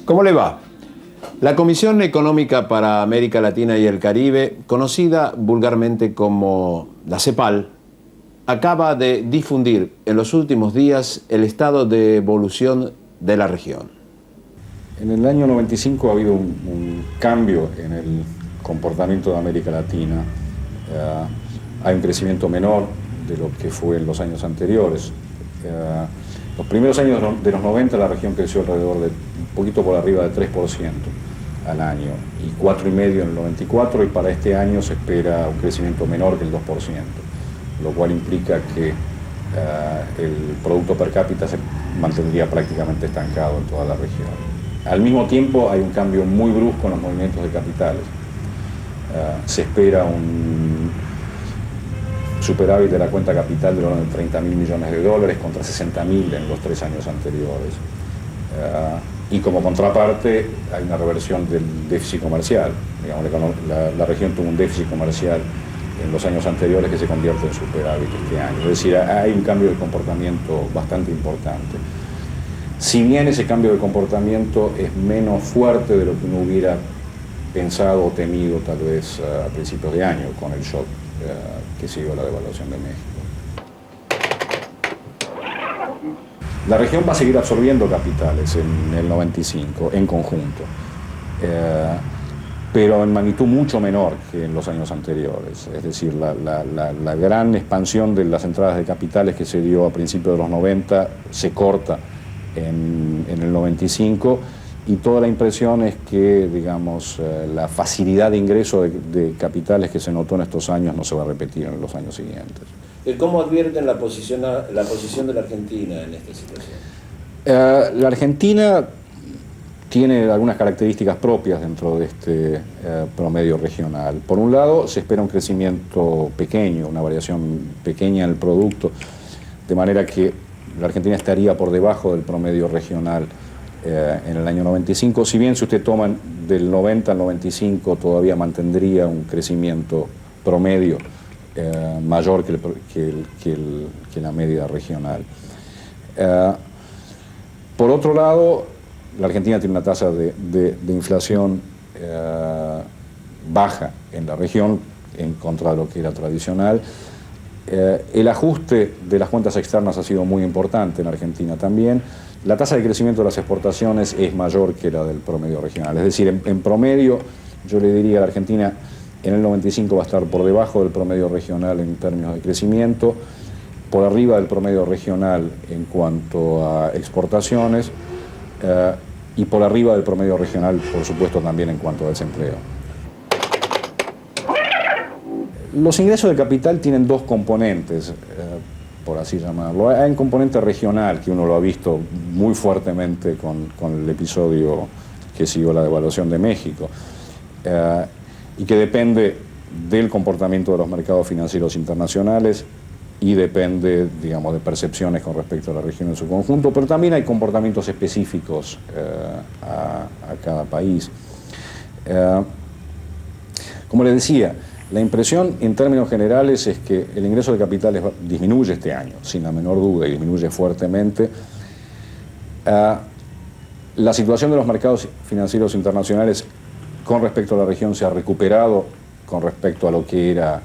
¿Cómo le va? La Comisión Económica para América Latina y el Caribe, conocida vulgarmente como la CEPAL, acaba de difundir en los últimos días el estado de evolución de la región. En el año 95 ha habido un cambio en el comportamiento de América Latina. Hay un crecimiento menor de lo que fue en los años anteriores. Los primeros años de los 90 la región creció alrededor de un poquito por arriba de 3% al año y 4,5% en el 94, y para este año se espera un crecimiento menor que el 2%, lo cual implica que el producto per cápita se mantendría prácticamente estancado en toda la región. Al mismo tiempo hay un cambio muy brusco en los movimientos de capitales. Se espera un superávit de la cuenta capital de orden de 30.000 millones de dólares contra 60.000 en los 3 años anteriores. Y como contraparte hay una reversión del déficit comercial. Digamos, la región tuvo un déficit comercial en los años anteriores que se convierte en superávit este año. Es decir, hay un cambio de comportamiento bastante importante. Si bien ese cambio de comportamiento es menos fuerte de lo que uno hubiera pensado o temido tal vez a principios de año con el shock que siguió la devaluación de México. La región va a seguir absorbiendo capitales en el 95 en conjunto, pero en magnitud mucho menor que en los años anteriores. Es decir, la gran expansión de las entradas de capitales que se dio a principios de los 90 se corta en el 95, y toda la impresión es que, digamos, la facilidad de ingreso de capitales que se notó en estos años no se va a repetir en los años siguientes. ¿Cómo advierten la posición de la Argentina en esta situación? La Argentina tiene algunas características propias dentro de este promedio regional. Por un lado, se espera un crecimiento pequeño, una variación pequeña en el producto, de manera que la Argentina estaría por debajo del promedio regional en el año 95, si bien si usted toma del 90 al 95 todavía mantendría un crecimiento promedio mayor que la media regional. Por otro lado, la Argentina tiene una tasa de inflación baja en la región en contra de lo que era tradicional. El ajuste de las cuentas externas ha sido muy importante en Argentina también. La tasa de crecimiento de las exportaciones es mayor que la del promedio regional. Es decir, en promedio, yo le diría a la Argentina, en el 95 va a estar por debajo del promedio regional en términos de crecimiento, por arriba del promedio regional en cuanto a exportaciones, y por arriba del promedio regional, por supuesto, también en cuanto a desempleo. Los ingresos de capital tienen dos componentes, por así llamarlo. Hay un componente regional, que uno lo ha visto muy fuertemente con el episodio que siguió la devaluación de México, y que depende del comportamiento de los mercados financieros internacionales y depende, digamos, de percepciones con respecto a la región en su conjunto, pero también hay comportamientos específicos a cada país. Como les decía, la impresión en términos generales es que el ingreso de capitales disminuye este año, sin la menor duda, y disminuye fuertemente. La situación de los mercados financieros internacionales con respecto a la región se ha recuperado con respecto a lo que era,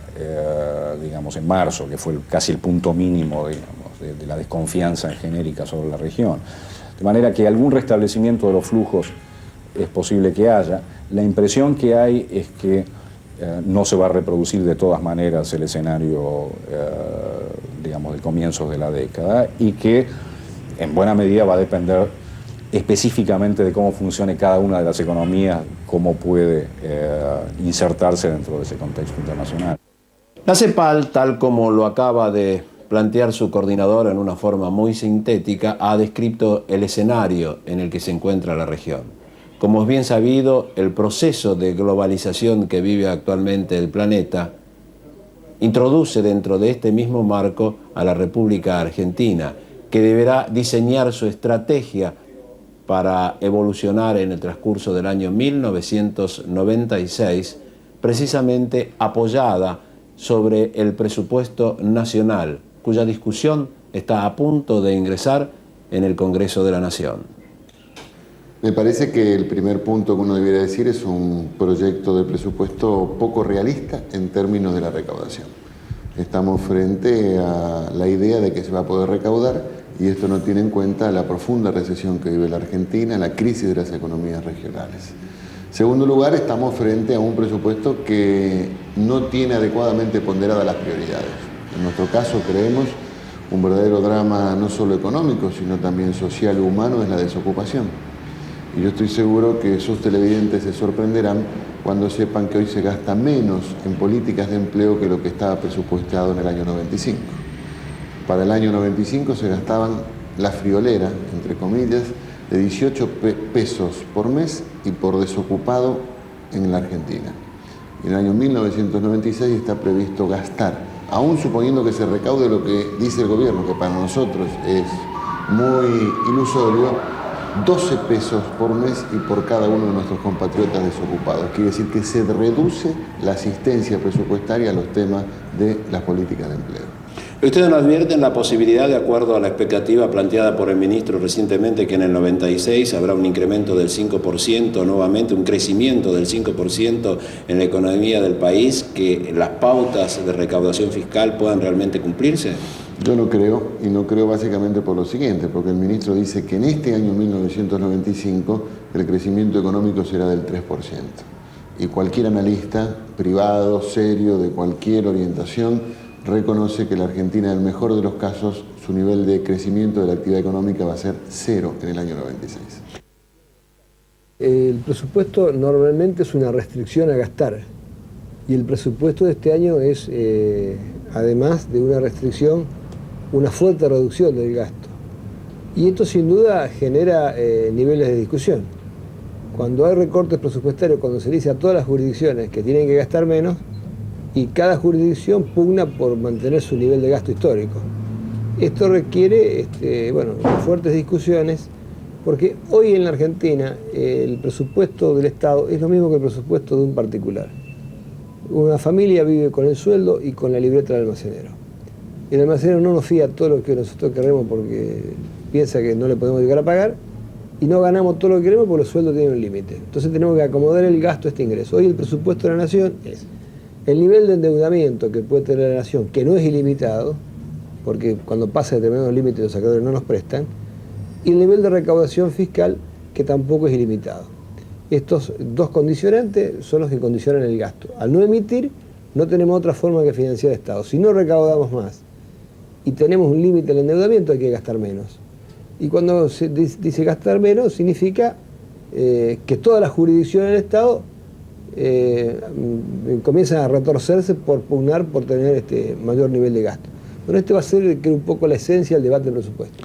digamos, en marzo, que fue casi el punto mínimo, digamos, de la desconfianza genérica sobre la región. De manera que algún restablecimiento de los flujos es posible que haya. La impresión que hay es que no se va a reproducir de todas maneras el escenario, digamos, de comienzos de la década, y que en buena medida va a depender específicamente de cómo funcione cada una de las economías, cómo puede insertarse dentro de ese contexto internacional. La CEPAL, tal como lo acaba de plantear su coordinador en una forma muy sintética, ha descrito el escenario en el que se encuentra la región. Como es bien sabido, el proceso de globalización que vive actualmente el planeta introduce dentro de este mismo marco a la República Argentina, que deberá diseñar su estrategia para evolucionar en el transcurso del año 1996, precisamente apoyada sobre el presupuesto nacional, cuya discusión está a punto de ingresar en el Congreso de la Nación. Me parece que el primer punto que uno debiera decir es un proyecto de presupuesto poco realista en términos de la recaudación. Estamos frente a la idea de que se va a poder recaudar y esto no tiene en cuenta la profunda recesión que vive la Argentina, la crisis de las economías regionales. En segundo lugar, estamos frente a un presupuesto que no tiene adecuadamente ponderadas las prioridades. En nuestro caso, creemos un verdadero drama no solo económico, sino también social y humano es la desocupación. Y yo estoy seguro que sus televidentes se sorprenderán cuando sepan que hoy se gasta menos en políticas de empleo que lo que estaba presupuestado en el año 95. Para el año 95 se gastaban la friolera, entre comillas, de 18 pesos por mes y por desocupado en la Argentina. Y en el año 1996 está previsto gastar, aún suponiendo que se recaude lo que dice el gobierno, que para nosotros es muy ilusorio, 12 pesos por mes y por cada uno de nuestros compatriotas desocupados. Quiere decir que se reduce la asistencia presupuestaria a los temas de las políticas de empleo. ¿Ustedes no advierten la posibilidad, de acuerdo a la expectativa planteada por el ministro recientemente, que en el 96 habrá un incremento del 5%, nuevamente un crecimiento del 5% en la economía del país, que las pautas de recaudación fiscal puedan realmente cumplirse? Yo no creo, y no creo básicamente por lo siguiente, porque el ministro dice que en este año 1995 el crecimiento económico será del 3%. Y cualquier analista privado, serio, de cualquier orientación, reconoce que la Argentina, en el mejor de los casos, su nivel de crecimiento de la actividad económica va a ser 0 en el año 96. El presupuesto normalmente es una restricción a gastar. Y el presupuesto de este año es, además de una restricción, una fuerte reducción del gasto. Y esto sin duda genera niveles de discusión. Cuando hay recortes presupuestarios, cuando se dice a todas las jurisdicciones que tienen que gastar menos, y cada jurisdicción pugna por mantener su nivel de gasto histórico. Esto requiere fuertes discusiones, porque hoy en la Argentina el presupuesto del Estado es lo mismo que el presupuesto de un particular. Una familia vive con el sueldo y con la libreta del almacenero. El almacenero no nos fía todo lo que nosotros queremos porque piensa que no le podemos llegar a pagar, y no ganamos todo lo que queremos porque los sueldos tienen un límite. Entonces tenemos que acomodar el gasto a este ingreso. Hoy el presupuesto de la Nación es el nivel de endeudamiento que puede tener la Nación, que no es ilimitado, porque cuando pasa determinados límites los acreedores no nos prestan, y el nivel de recaudación fiscal, que tampoco es ilimitado. Estos dos condicionantes son los que condicionan el gasto. Al no emitir, no tenemos otra forma que financiar el Estado. Si no recaudamos más y tenemos un límite al endeudamiento, hay que gastar menos. Y cuando se dice gastar menos, significa que todas las jurisdicciones del Estado comienzan a retorcerse por pugnar por tener este mayor nivel de gasto. Pero este va a ser un poco la esencia del debate del presupuesto.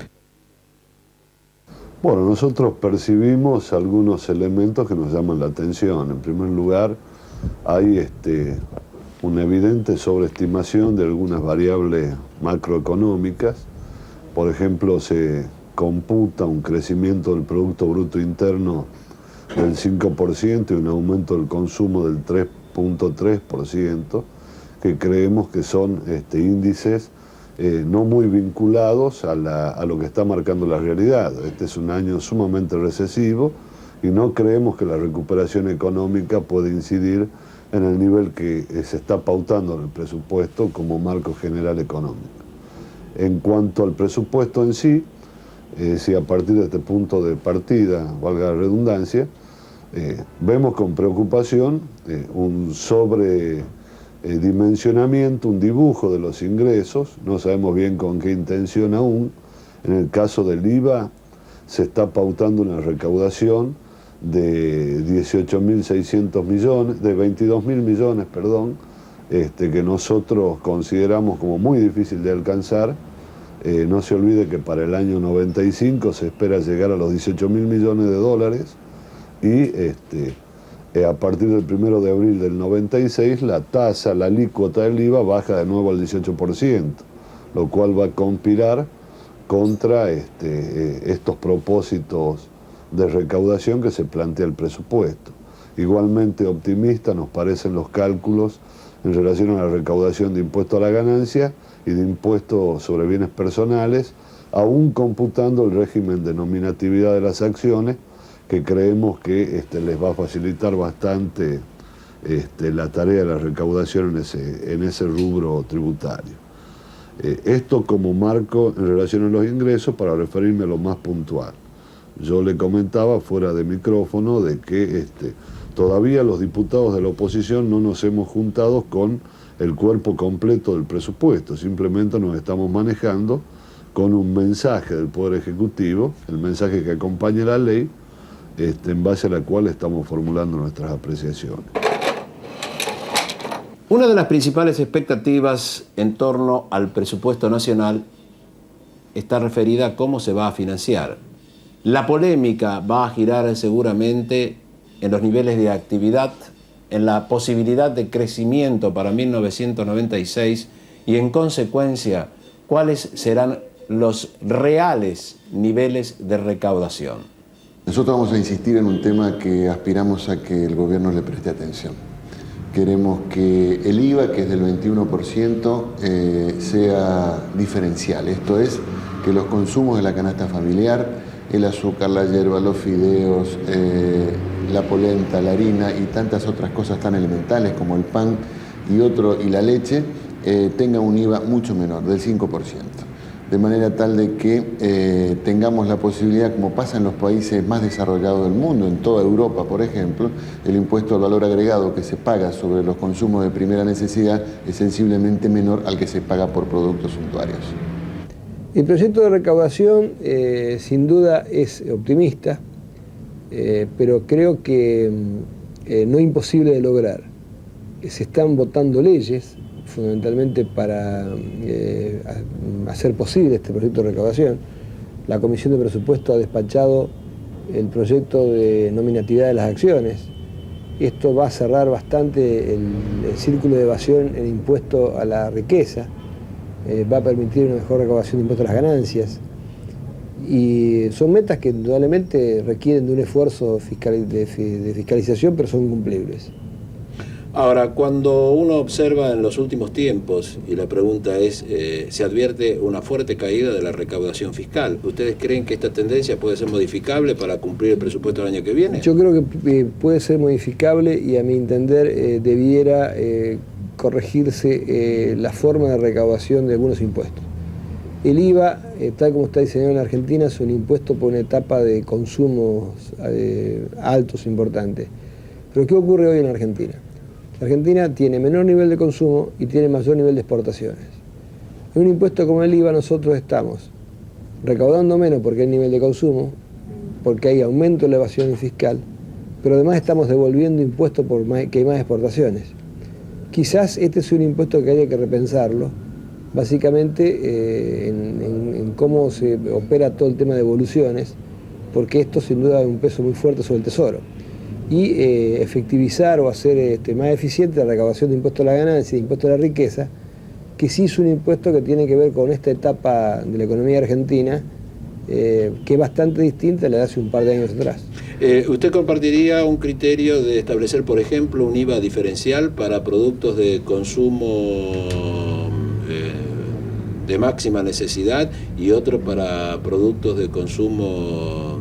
Bueno, nosotros percibimos algunos elementos que nos llaman la atención. En primer lugar, hay una evidente sobreestimación de algunas variables macroeconómicas. Por ejemplo, se computa un crecimiento del Producto Bruto Interno del 5% y un aumento del consumo del 3.3%, que creemos que son índices no muy vinculados a lo que está marcando la realidad. Este es un año sumamente recesivo y no creemos que la recuperación económica pueda incidir en el nivel que se está pautando en el presupuesto como marco general económico. En cuanto al presupuesto en sí, si a partir de este punto de partida, valga la redundancia, vemos con preocupación un sobredimensionamiento, un dibujo de los ingresos, no sabemos bien con qué intención aún. En el caso del IVA se está pautando una recaudación de 18.600 millones, de 22.000 millones, perdón, que nosotros consideramos como muy difícil de alcanzar. No se olvide que para el año 95 se espera llegar a los 18.000 millones de dólares y a partir del 1 de abril del 96 la tasa, la alícuota del IVA baja de nuevo al 18%, lo cual va a conspirar contra estos propósitos de recaudación que se plantea el presupuesto. Igualmente optimista nos parecen los cálculos en relación a la recaudación de impuesto a la ganancia y de impuestos sobre bienes personales, aún computando el régimen de nominatividad de las acciones, que creemos que les va a facilitar bastante la tarea de la recaudación en ese rubro tributario. Esto como marco en relación a los ingresos, para referirme a lo más puntual. Yo le comentaba fuera de micrófono de que todavía los diputados de la oposición no nos hemos juntado con el cuerpo completo del presupuesto, simplemente nos estamos manejando con un mensaje del Poder Ejecutivo, el mensaje que acompaña la ley, en base a la cual estamos formulando nuestras apreciaciones. Una de las principales expectativas en torno al presupuesto nacional está referida a cómo se va a financiar. La polémica va a girar seguramente en los niveles de actividad, en la posibilidad de crecimiento para 1996 y en consecuencia, cuáles serán los reales niveles de recaudación. Nosotros vamos a insistir en un tema que aspiramos a que el gobierno le preste atención. Queremos que el IVA, que es del 21%, sea diferencial. Esto es, que los consumos de la canasta familiar, el azúcar, la hierba, los fideos, la polenta, la harina y tantas otras cosas tan elementales como el pan y la leche, tengan un IVA mucho menor, del 5%. De manera tal de que tengamos la posibilidad, como pasa en los países más desarrollados del mundo, en toda Europa, por ejemplo, el impuesto al valor agregado que se paga sobre los consumos de primera necesidad es sensiblemente menor al que se paga por productos suntuarios. El proyecto de recaudación sin duda es optimista, pero creo que no imposible de lograr. Se están votando leyes, fundamentalmente para hacer posible este proyecto de recaudación. La Comisión de Presupuesto ha despachado el proyecto de nominatividad de las acciones. Esto va a cerrar bastante el círculo de evasión en impuesto a la riqueza, va a permitir una mejor recaudación de impuestos a las ganancias. Y son metas que indudablemente requieren de un esfuerzo de fiscalización, pero son cumplibles. Ahora, cuando uno observa en los últimos tiempos, y la pregunta es, se advierte una fuerte caída de la recaudación fiscal. ¿Ustedes creen que esta tendencia puede ser modificable para cumplir el presupuesto del año que viene? Yo creo que puede ser modificable y a mi entender debiera corregirse la forma de recaudación de algunos impuestos. El IVA, tal como está diseñado en Argentina, es un impuesto por una etapa de consumos altos, importantes. Pero ¿qué ocurre hoy en Argentina? Argentina tiene menor nivel de consumo y tiene mayor nivel de exportaciones. En un impuesto como el IVA nosotros estamos recaudando menos porque hay nivel de consumo, porque hay aumento de la evasión fiscal, pero además estamos devolviendo impuestos porque hay más exportaciones. Quizás este es un impuesto que haya que repensarlo, básicamente en cómo se opera todo el tema de devoluciones, porque esto sin duda es un peso muy fuerte sobre el Tesoro. Y efectivizar o hacer más eficiente la recaudación de impuestos a la ganancia y de impuestos a la riqueza, que sí es un impuesto que tiene que ver con esta etapa de la economía argentina, que es bastante distinta a la de hace un par de años atrás. ¿Usted compartiría un criterio de establecer, por ejemplo, un IVA diferencial para productos de consumo de máxima necesidad y otro para productos de consumo,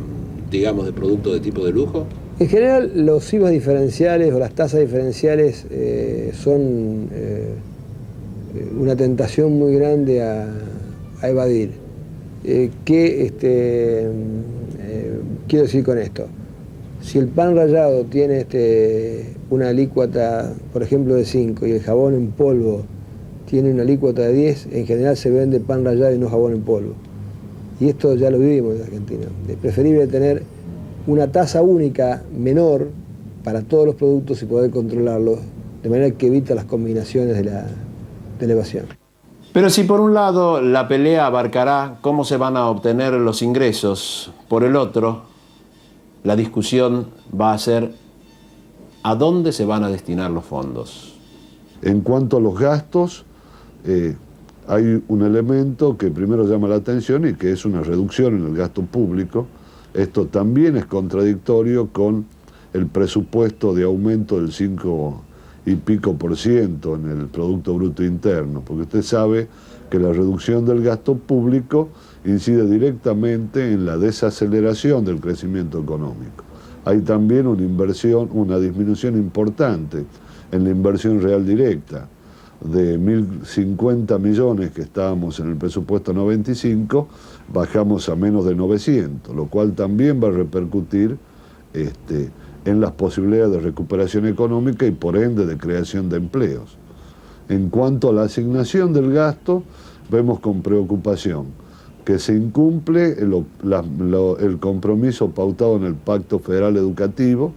digamos, de productos de tipo de lujo? En general, los IVA diferenciales o las tasas diferenciales son una tentación muy grande a evadir. Quiero decir con esto? Si el pan rallado tiene una alícuota, por ejemplo, de 5 y el jabón en polvo tiene una alícuota de 10, en general se vende pan rallado y no jabón en polvo. Y esto ya lo vivimos en Argentina. Es preferible tener una tasa única menor para todos los productos y poder controlarlos, de manera que evita las combinaciones de la evasión. Pero si por un lado la pelea abarcará cómo se van a obtener los ingresos, por el otro, la discusión va a ser a dónde se van a destinar los fondos. En cuanto a los gastos, hay un elemento que primero llama la atención y que es una reducción en el gasto público. Esto también es contradictorio con el presupuesto de aumento del 5 y pico % en el Producto Bruto Interno, porque usted sabe que la reducción del gasto público incide directamente en la desaceleración del crecimiento económico. hay también una disminución importante en la inversión real directa. De 1.050 millones que estábamos en el presupuesto 95, bajamos a menos de 900, lo cual también va a repercutir en las posibilidades de recuperación económica y por ende de creación de empleos. En cuanto a la asignación del gasto, vemos con preocupación que se incumple el compromiso pautado en el Pacto Federal Educativo,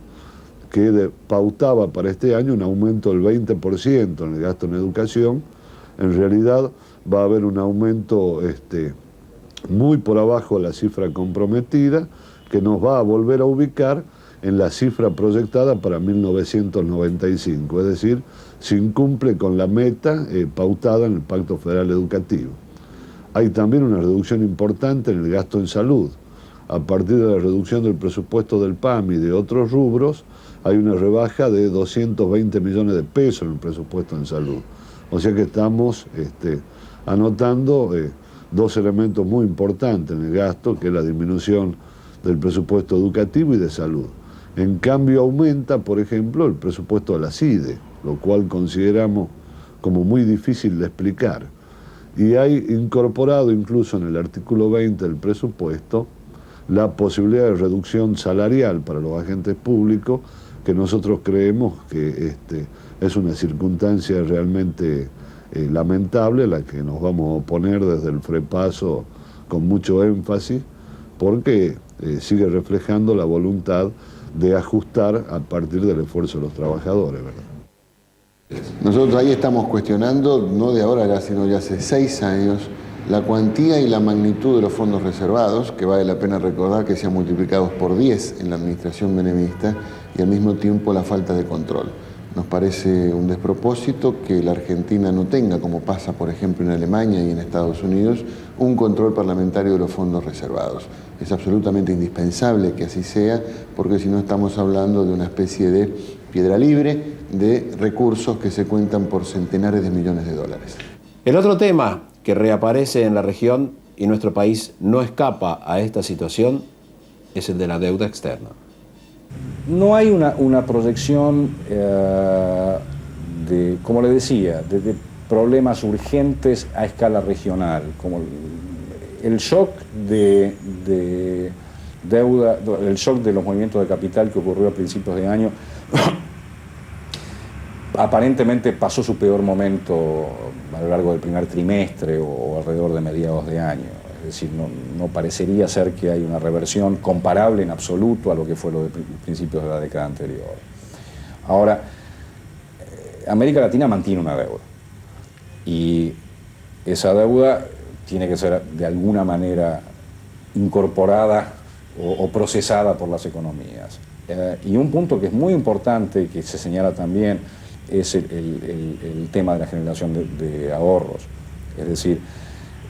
que pautaba para este año un aumento del 20% en el gasto en educación. En realidad va a haber un aumento muy por abajo de la cifra comprometida, que nos va a volver a ubicar en la cifra proyectada para 1995, es decir, se incumple con la meta pautada en el Pacto Federal Educativo. Hay también una reducción importante en el gasto en salud. A partir de la reducción del presupuesto del PAMI y de otros rubros, hay una rebaja de 220 millones de pesos en el presupuesto en salud. O sea que estamos anotando dos elementos muy importantes en el gasto, que es la disminución del presupuesto educativo y de salud. En cambio aumenta, por ejemplo, el presupuesto de la CIDE, lo cual consideramos como muy difícil de explicar. Y hay incorporado incluso en el artículo 20 del presupuesto la posibilidad de reducción salarial para los agentes públicos, que nosotros creemos que es una circunstancia realmente lamentable, a la que nos vamos a oponer desde el FREPASO con mucho énfasis, porque sigue reflejando la voluntad de ajustar a partir del esfuerzo de los trabajadores, ¿verdad? Nosotros ahí estamos cuestionando, no de ahora, sino de hace 6 años, la cuantía y la magnitud de los fondos reservados, que vale la pena recordar que se han multiplicado por 10 en la administración menemista, y al mismo tiempo la falta de control. Nos parece un despropósito que la Argentina no tenga, como pasa por ejemplo en Alemania y en Estados Unidos, un control parlamentario de los fondos reservados. Es absolutamente indispensable que así sea, porque si no estamos hablando de una especie de piedra libre de recursos que se cuentan por centenares de millones de dólares. El otro tema que reaparece en la región y nuestro país no escapa a esta situación es el de la deuda externa. No hay una proyección como le decía, de problemas urgentes a escala regional, como el shock de deuda, el shock de los movimientos de capital que ocurrió a principios de año, aparentemente pasó su peor momento a lo largo del primer trimestre o alrededor de mediados de año. Es decir, no parecería ser que hay una reversión comparable en absoluto a lo que fue lo de principios de la década anterior. Ahora, América Latina mantiene una deuda y esa deuda tiene que ser de alguna manera incorporada o procesada por las economías. Y un punto que es muy importante, que se señala también, es el tema de la generación de ahorros. Es decir,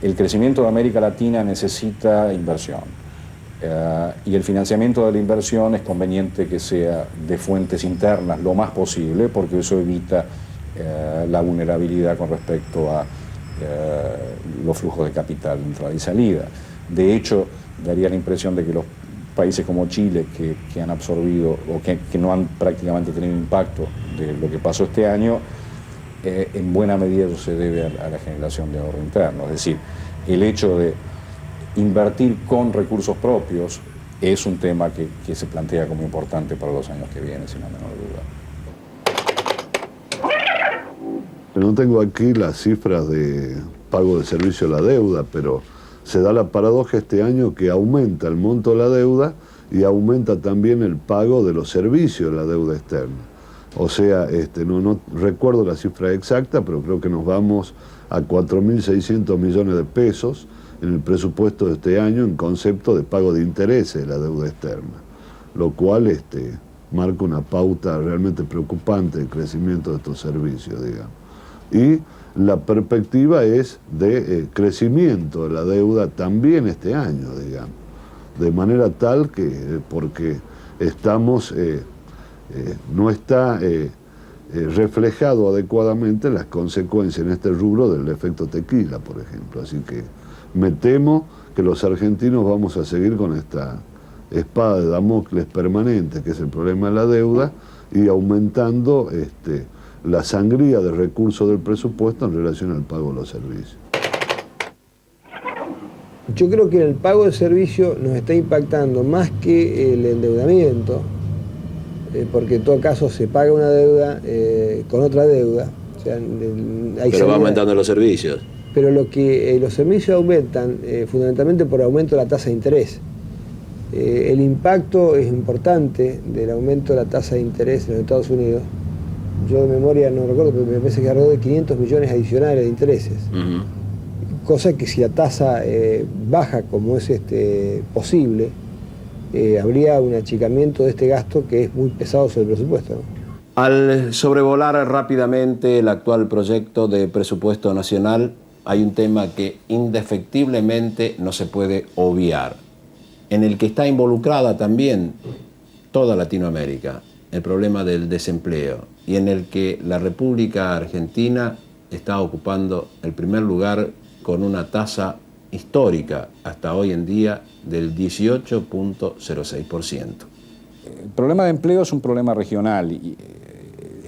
el crecimiento de América Latina necesita inversión y el financiamiento de la inversión es conveniente que sea de fuentes internas lo más posible, porque eso evita la vulnerabilidad con respecto a los flujos de capital de entrada y salida. De hecho, daría la impresión de que los países como Chile, que han absorbido o que no han prácticamente tenido impacto de lo que pasó este año, en buena medida eso se debe a la generación de ahorro interno. Es decir, el hecho de invertir con recursos propios es un tema que se plantea como importante para los años que vienen, sin la menor duda. No tengo aquí las cifras de pago de servicio a la deuda, pero se da la paradoja este año que aumenta el monto de la deuda y aumenta también el pago de los servicios de la deuda externa. O sea, no recuerdo la cifra exacta, pero creo que nos vamos a 4.600 millones de pesos en el presupuesto de este año en concepto de pago de intereses de la deuda externa, lo cual marca una pauta realmente preocupante del crecimiento de estos servicios, digamos. Y la perspectiva es de crecimiento de la deuda también este año, digamos, de manera tal que, porque estamos, no está reflejado adecuadamente las consecuencias en este rubro del efecto tequila, por ejemplo. Así que me temo que los argentinos vamos a seguir con esta espada de Damocles permanente, que es el problema de la deuda, y aumentando la sangría de recursos del presupuesto en relación al pago de los servicios. Yo creo que el pago del servicio nos está impactando más que el endeudamiento, porque en todo caso se paga una deuda con otra deuda. O sea, pero va aumentando los servicios. Pero los servicios aumentan fundamentalmente por aumento de la tasa de interés. El impacto es importante del aumento de la tasa de interés en los Estados Unidos. Yo de memoria no recuerdo, pero me parece que alrededor de 500 millones adicionales de intereses. Cosa que si la tasa baja como es posible, habría un achicamiento de este gasto que es muy pesado sobre el presupuesto, ¿no? Al sobrevolar rápidamente el actual proyecto de presupuesto nacional, hay un tema que indefectiblemente no se puede obviar, en el que está involucrada también toda Latinoamérica, el problema del desempleo, y en el que la República Argentina está ocupando el primer lugar con una tasa histórica hasta hoy en día del 18.06%. El problema de empleo es un problema regional,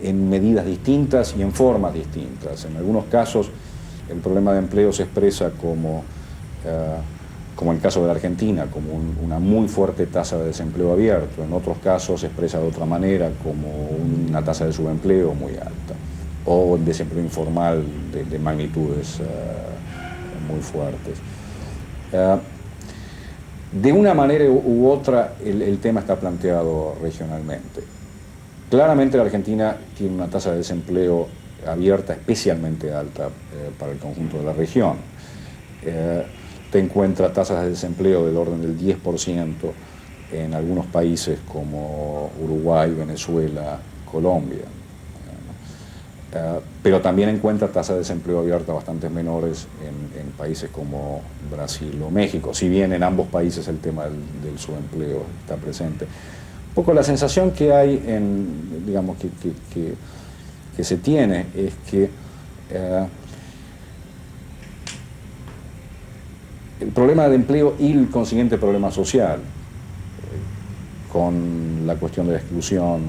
en medidas distintas y en formas distintas. En algunos casos el problema de empleo se expresa como el caso de la Argentina, como una muy fuerte tasa de desempleo abierto. En otros casos se expresa de otra manera, como una tasa de subempleo muy alta, o desempleo informal de magnitudes muy fuertes. De una manera u otra el tema está planteado regionalmente. Claramente la Argentina tiene una tasa de desempleo abierta especialmente alta para el conjunto de la región. Te encuentras tasas de desempleo del orden del 10% en algunos países como Uruguay, Venezuela, Colombia. Pero también encuentra tasas de desempleo abierta bastante menores en países como Brasil o México, si bien en ambos países el tema del subempleo está presente. Un poco la sensación que hay, digamos, que se tiene es que el problema de empleo y el consiguiente problema social, con la cuestión de la exclusión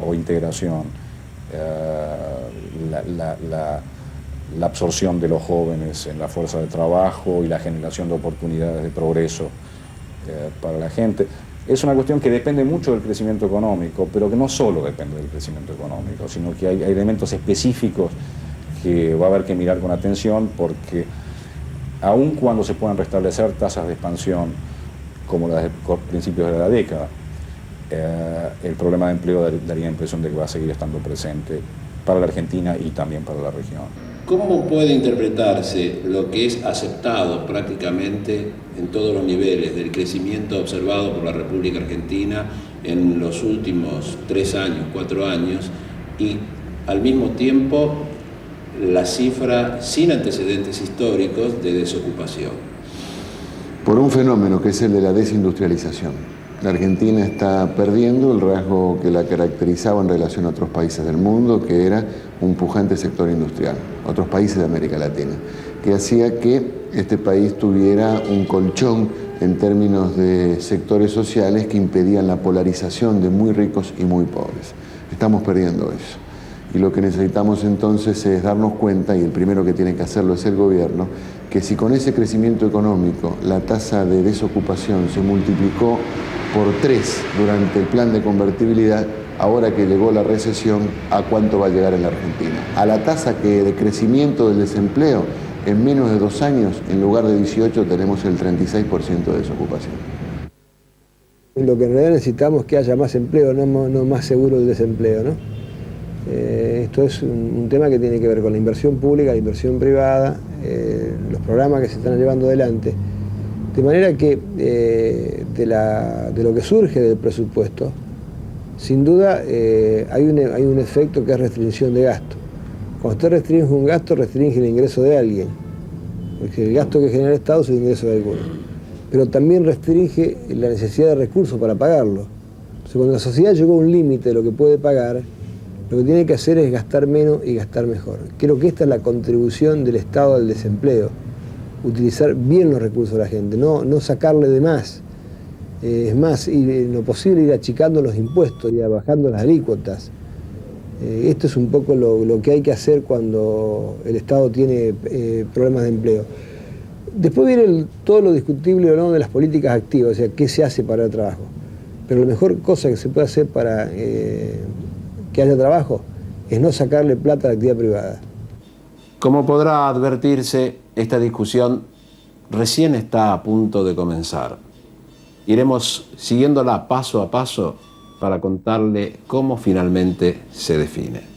o integración, la absorción de los jóvenes en la fuerza de trabajo y la generación de oportunidades de progreso para la gente. Es una cuestión que depende mucho del crecimiento económico, pero que no solo depende del crecimiento económico, sino que hay elementos específicos que va a haber que mirar con atención, porque aun cuando se puedan restablecer tasas de expansión como las de principios de la década, el problema de empleo daría la impresión de que va a seguir estando presente para la Argentina y también para la región. ¿Cómo puede interpretarse lo que es aceptado prácticamente en todos los niveles del crecimiento observado por la República Argentina en los últimos 3 años, 4 años, y al mismo tiempo la cifra sin antecedentes históricos de desocupación? Por un fenómeno que es el de la desindustrialización. La Argentina está perdiendo el rasgo que la caracterizaba en relación a otros países del mundo, que era un pujante sector industrial, otros países de América Latina, que hacía que este país tuviera un colchón en términos de sectores sociales que impedían la polarización de muy ricos y muy pobres. Estamos perdiendo eso. Y lo que necesitamos entonces es darnos cuenta, y el primero que tiene que hacerlo es el gobierno, que si con ese crecimiento económico la tasa de desocupación se multiplicó por 3 durante el plan de convertibilidad, ahora que llegó la recesión, ¿a cuánto va a llegar en la Argentina? A la tasa que de crecimiento del desempleo en menos de 2 años, en lugar de 18, tenemos el 36% de desocupación. Lo que en realidad necesitamos es que haya más empleo, no más seguro el desempleo, ¿no? Esto es un tema que tiene que ver con la inversión pública, la inversión privada, los programas que se están llevando adelante. De manera que de lo que surge del presupuesto, sin duda hay un efecto que es restricción de gasto. Cuando usted restringe un gasto, restringe el ingreso de alguien, porque el gasto que genera el Estado es el ingreso de alguno. Pero también restringe la necesidad de recursos para pagarlo. O sea, cuando la sociedad llegó a un límite de lo que puede pagar, lo que tiene que hacer es gastar menos y gastar mejor. Creo que esta es la contribución del Estado al desempleo. Utilizar bien los recursos de la gente, no sacarle de más. Es más, en lo posible ir achicando los impuestos y bajando las alícuotas. Esto es un poco lo que hay que hacer cuando el Estado tiene problemas de empleo. Después viene todo lo discutible o no de las políticas activas, o sea, qué se hace para el trabajo. Pero la mejor cosa que se puede hacer para que haya trabajo es no sacarle plata a la actividad privada. Como podrá advertirse, esta discusión recién está a punto de comenzar. Iremos siguiéndola paso a paso para contarle cómo finalmente se define.